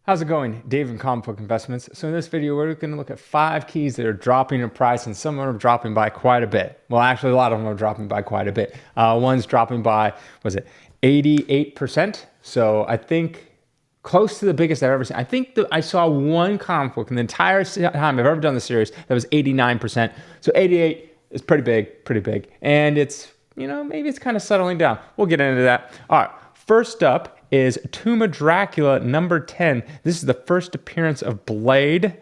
How's it going? Dave from Comic Book Investments. So in this video, we're going to look at 5 keys that are dropping in price, and some of them are dropping by quite a bit. Well, actually, a lot of them are dropping by quite a bit. One's dropping by, was it 88%? So I think close to the biggest I've ever seen. I think I saw one comic book in the entire time I've ever done the series that was 89%. So 88 is pretty big. And it's, maybe it's kind of settling down. We'll get into that. All right, first up is Tomb of Dracula number 10. This is the first appearance of Blade.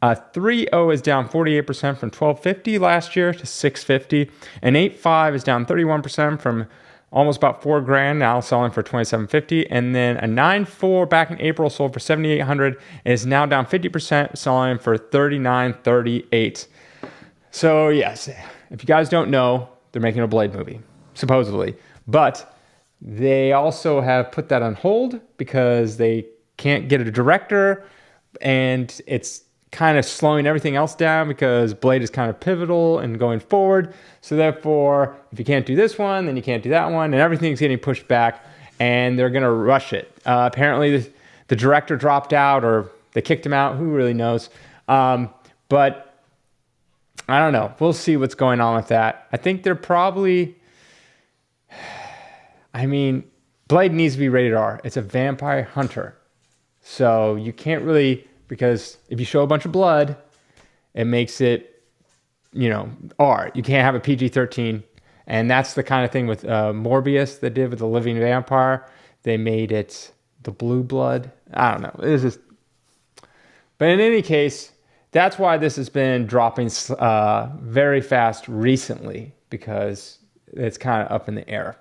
3.0 is down 48% from 12.50 last year to 6.50, and 8.5 is down 31% from almost about $4,000, now selling for 27.50, and then a 9.4 back in April sold for 7,800 and is now down 50%, selling for 39.38. So yes, if you guys don't know, they're making a Blade movie supposedly, but they also have put that on hold because they can't get a director, and it's kind of slowing everything else down because Blade is kind of pivotal and going forward. So therefore, if you can't do this one, then you can't do that one, and everything's getting pushed back, and they're going to rush it. Apparently, the director dropped out, or they kicked him out. Who really knows? But I don't know. We'll see what's going on with that. I think they're probably... Blade needs to be rated R. It's a vampire hunter. So you can't really, because if you show a bunch of blood, it makes it, R. You can't have a PG-13. And that's the kind of thing with Morbius they did with the living vampire. They made it the blue blood. I don't know. It's just... But in any case, that's why this has been dropping very fast recently, because it's kind of up in the air.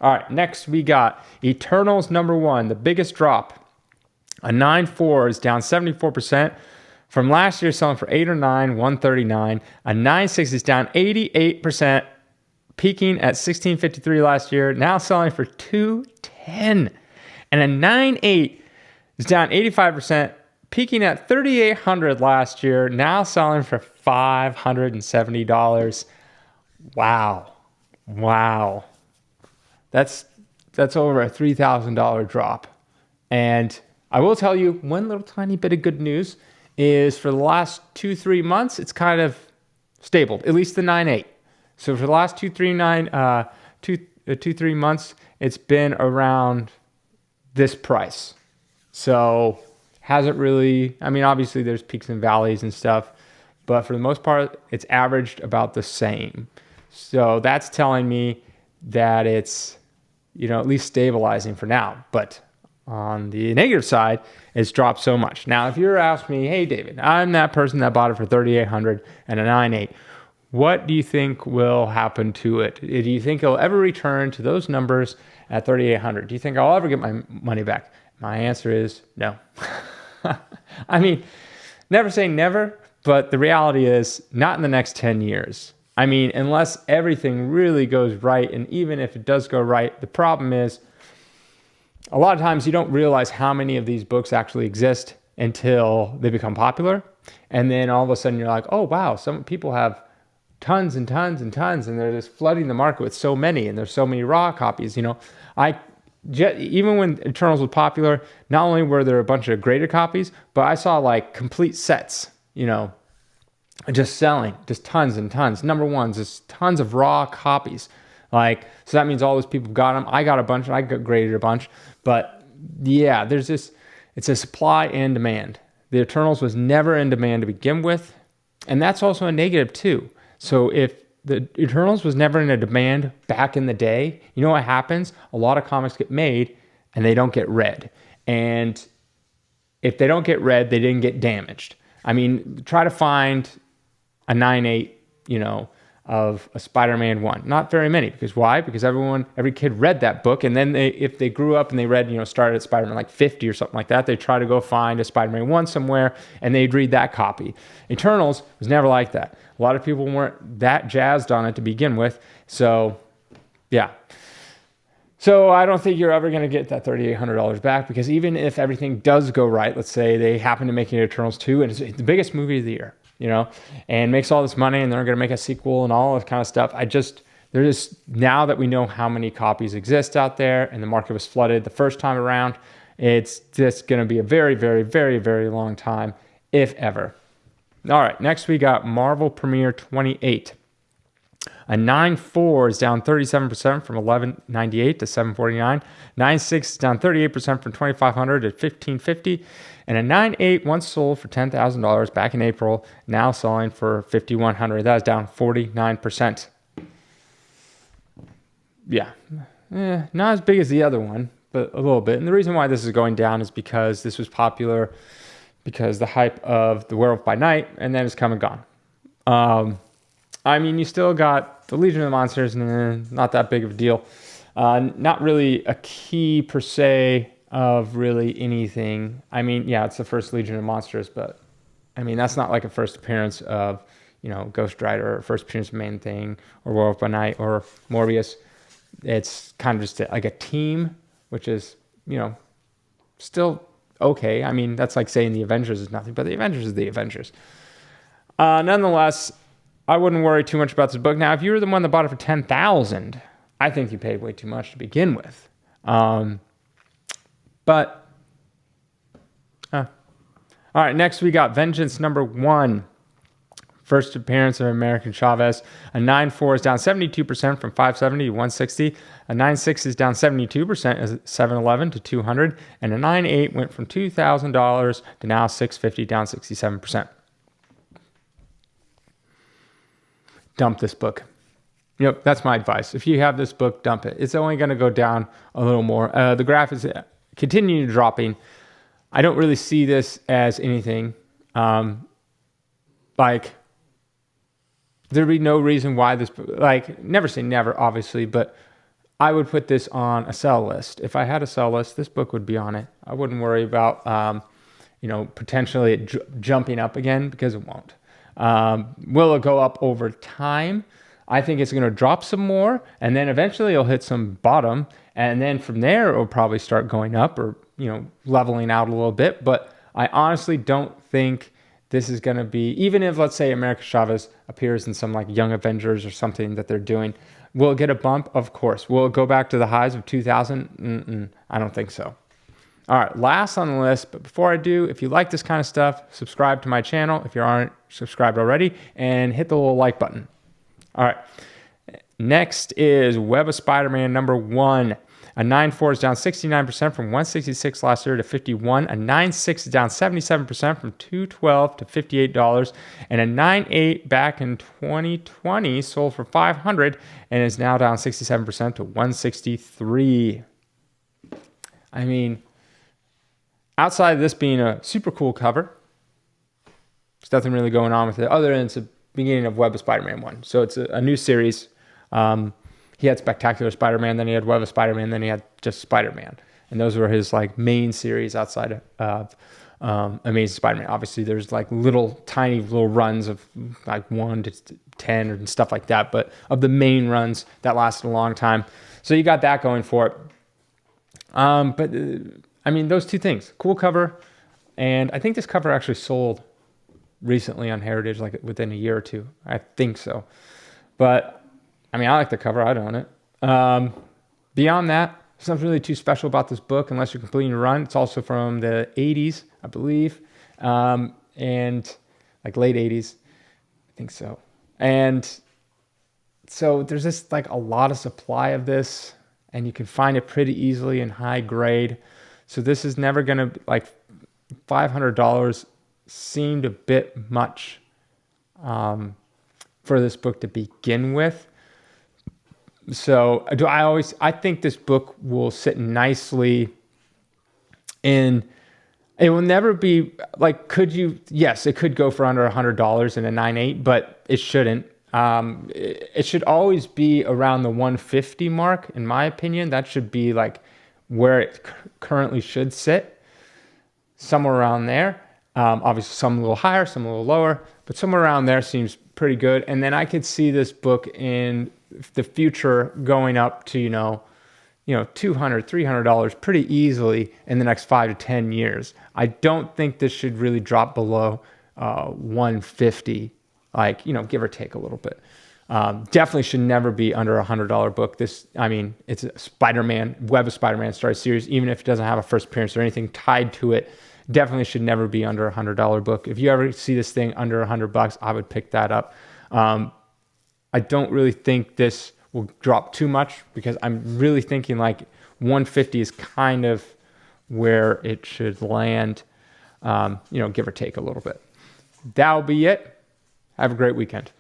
All right, next we got Eternals number 1, the biggest drop. A 9.4 is down 74% from last year, selling for 8 or 9, 139. A 9.6 is down 88%, peaking at 16.53 last year, now selling for 210. And a 9.8 is down 85%, peaking at 3,800 last year, now selling for $570. Wow. That's over a $3,000 drop. And I will tell you one little tiny bit of good news is for the last 2-3 months, it's kind of stable, at least the 9.8. So for the last 2-3 months, it's been around this price. So hasn't really, obviously there's peaks and valleys and stuff, but for the most part, it's averaged about the same. So that's telling me that it's, at least stabilizing for now. But on the negative side, it's dropped so much. Now, if you're asking me, hey, David, I'm that person that bought it for 3,800 and a 9.8. What do you think will happen to it? Do you think it'll ever return to those numbers at 3,800? Do you think I'll ever get my money back? My answer is no. Never say never, but the reality is not in the next 10 years. Unless everything really goes right, and even if it does go right, the problem is a lot of times you don't realize how many of these books actually exist until they become popular. And then all of a sudden you're like, oh, wow, some people have tons and tons and tons, and they're just flooding the market with so many, and there's so many raw copies. Even when Eternals was popular, not only were there a bunch of graded copies, but I saw like complete sets, just selling, just tons and tons. Number ones, just tons of raw copies. So that means all those people got them. I got a bunch, and I got graded a bunch. But yeah, it's a supply and demand. The Eternals was never in demand to begin with. And that's also a negative too. So if the Eternals was never in a demand back in the day, you know what happens? A lot of comics get made and they don't get read. And if they don't get read, they didn't get damaged. Try to find a 9.8, of a SpiderMan 1. Not very many. Because why? Because every kid read that book, and then if they grew up and they read, started at Spider-Man like 50 or something like that, they try to go find a Spider-Man 1 somewhere, and they'd read that copy. Eternals was never like that. A lot of people weren't that jazzed on it to begin with. So, yeah. So I don't think you're ever going to get that $3,800 back, because even if everything does go right, let's say they happen to make it Eternals 2, and it's the biggest movie of the year, and makes all this money, and they're going to make a sequel and all this kind of stuff. Now that we know how many copies exist out there, and the market was flooded the first time around, It's just going to be a very, very, very, very long time, if ever. All right, next we got Marvel Premiere 28. A 9.4 is down 37% from 11.98 to 7.49. 9.6 is down 38% from 2,500 to 1,550. And a 9.8 once sold for $10,000 back in April, now selling for 5,100. That is down 49%. Yeah, not as big as the other one, but a little bit. And the reason why this is going down is because this was popular because the hype of The Werewolf by Night, and then it's come and gone. I mean, you still got the Legion of Monsters, not that big of a deal. Not really a key per se of really anything. I mean, yeah, it's the first Legion of Monsters, but I mean, that's not like a first appearance of, Ghost Rider, or first appearance of Main Thing, or Werewolf by Night, or Morbius. It's kind of just like a team, which is, still okay. I mean, that's like saying the Avengers is nothing, but the Avengers is the Avengers. Nonetheless, I wouldn't worry too much about this book. Now, if you were the one that bought it for $10,000, I think you paid way too much to begin with. All right, next we got Vengeance #1. First appearance of American Chavez. A 9.4 is down 72% from 570 to 160. A 9.6 is down 72% as 711 to 200. And a 9.8 went from $2,000 to now 650, down 67%. Dump this book. Yep, that's my advice. If you have this book, dump it. It's only going to go down a little more. The graph is continuing dropping. I don't really see this as anything. There'd be no reason why this, never say never, obviously, but I would put this on a sell list. If I had a sell list, this book would be on it. I wouldn't worry about, potentially it jumping up again, because it won't. Will it go up over time? I think it's going to drop some more, and then eventually it'll hit some bottom, and then from there it'll probably start going up, or leveling out a little bit. But I honestly don't think this is going to be, even if, let's say, America Chavez appears in some like Young Avengers or something that they're doing, will it get a bump? Of course. Will it go back to the highs of 2000? I don't think so. All right, last on the list, but before I do, if you like this kind of stuff, subscribe to my channel if you aren't subscribed already, and hit the little like button. All right, next is Web of Spider-Man #1. A 9.4 is down 69% from 166 last year to 51. A 9.6 is down 77% from $212 to $58. And a 9.8 back in 2020 sold for $500 and is now down 67% to $163. I mean, outside of this being a super cool cover, there's nothing really going on with it other than it's the beginning of Web of Spider-Man 1. So it's a new series. He had Spectacular Spider-Man, then he had Web of Spider-Man, then he had just Spider-Man. And those were his main series outside of Amazing Spider-Man. Obviously, there's tiny little runs of 1 to 10 and stuff like that, but of the main runs that lasted a long time. So you got that going for it. Those two things, cool cover. And I think this cover actually sold recently on Heritage, within a year or two. I think so. But I like the cover. I'd own it. Beyond that, there's nothing really too special about this book unless you're completing a run. It's also from the 80s, I believe, and late 80s. I think so. And so there's just a lot of supply of this, and you can find it pretty easily in high grade. So this is never going to, $500 seemed a bit much for this book to begin with. So I think this book will sit nicely in, it will never be yes, it could go for under $100 in a 9.8, but it shouldn't. It should always be around the 150 mark, in my opinion. That should be where it currently should sit, somewhere around there. Obviously some a little higher, some a little lower, but somewhere around there seems pretty good. And then I could see this book in the future going up to, $200, $300 pretty easily in the next 5 to 10 years. I don't think this should really drop below 150, give or take a little bit. Definitely should never be under $100 book. This, I mean, it's a Spider-Man, Web of Spider-Man Story series. Even if it doesn't have a first appearance or anything tied to it, definitely should never be under $100 book. If you ever see this thing under $100, I would pick that up. I don't really think this will drop too much because I'm really thinking like 150 is kind of where it should land, give or take a little bit. That'll be it. Have a great weekend.